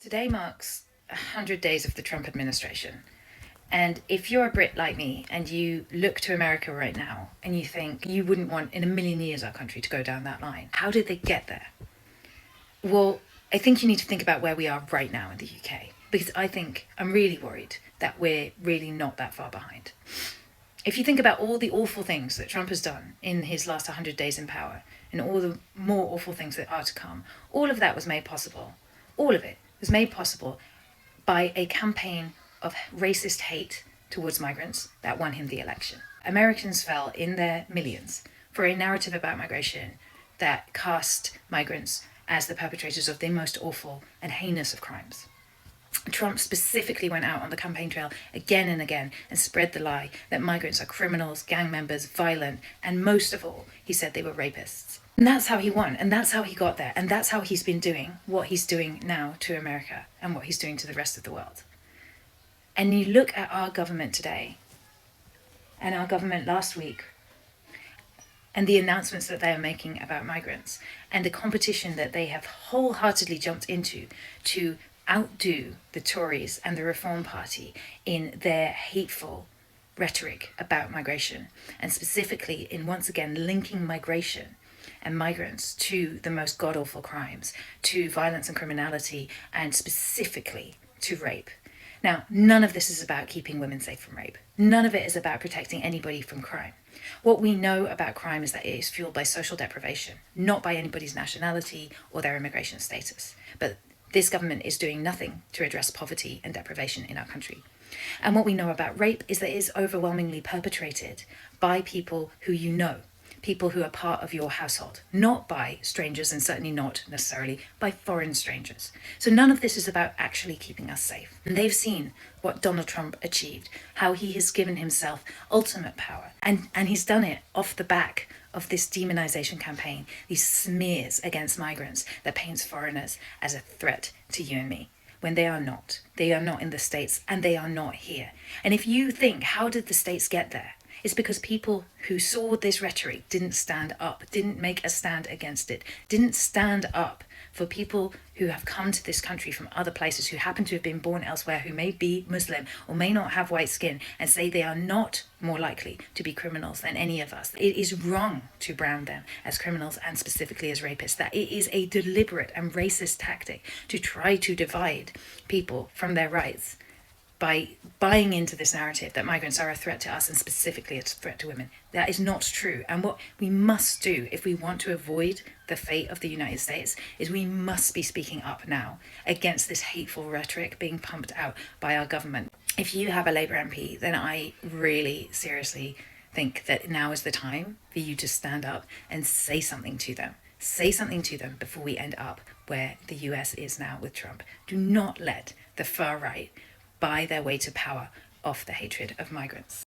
Today marks 100 days of the Trump administration. And if you're a Brit like me and you look to America right now and you think you wouldn't want in a million years our country to go down that line, how did they get there? Well, I think you need to think about where we are right now in the UK, because I'm really worried that we're really not that far behind. If you think about all the awful things that Trump has done in his last 100 days in power and all the more awful things that are to come, all of that was made possible. All of it was made possible by a campaign of racist hate towards migrants that won him the election. Americans fell in their millions for a narrative about migration that cast migrants as the perpetrators of the most awful and heinous of crimes. Trump specifically went out on the campaign trail again and again and spread the lie that migrants are criminals, gang members, violent, and most of all, he said they were rapists. And that's how he won, and that's how he got there, and that's how he's been doing what he's doing now to America and what he's doing to the rest of the world. And you look at our government today, and our government last week, and the announcements that they are making about migrants, and the competition that they have wholeheartedly jumped into to outdo the Tories and the Reform Party in their hateful rhetoric about migration, and specifically in once again linking migration and migrants to the most god-awful crimes, to violence and criminality, and specifically to rape. Now, none of this is about keeping women safe from rape. None of it is about protecting anybody from crime. What we know about crime is that it is fueled by social deprivation, not by anybody's nationality or their immigration status. But this government is doing nothing to address poverty and deprivation in our country. And what we know about rape is that it is overwhelmingly perpetrated by people who you know, people who are part of your household, not by strangers, and certainly not necessarily by foreign strangers. So none of this is about actually keeping us safe. And they've seen what Donald Trump achieved, how he has given himself ultimate power. And he's done it off the back of this demonization campaign, these smears against migrants that paints foreigners as a threat to you and me, when they are not. They are not in the States, and they are not here. And if you think, how did the States get there? It's because people who saw this rhetoric didn't stand up, didn't make a stand against it, didn't stand up for people who have come to this country from other places, who happen to have been born elsewhere, who may be Muslim or may not have white skin, and say they are not more likely to be criminals than any of us. It is wrong to brand them as criminals, and specifically as rapists. That it is a deliberate and racist tactic to try to divide people from their rights by buying into this narrative that migrants are a threat to us, and specifically a threat to women. That is not true. And what we must do if we want to avoid the fate of the United States is we must be speaking up now against this hateful rhetoric being pumped out by our government. If you have a Labour MP, then I really seriously think that now is the time for you to stand up and say something to them. Say something to them before we end up where the US is now with Trump. Do not let the far right buy their way to power off the hatred of migrants.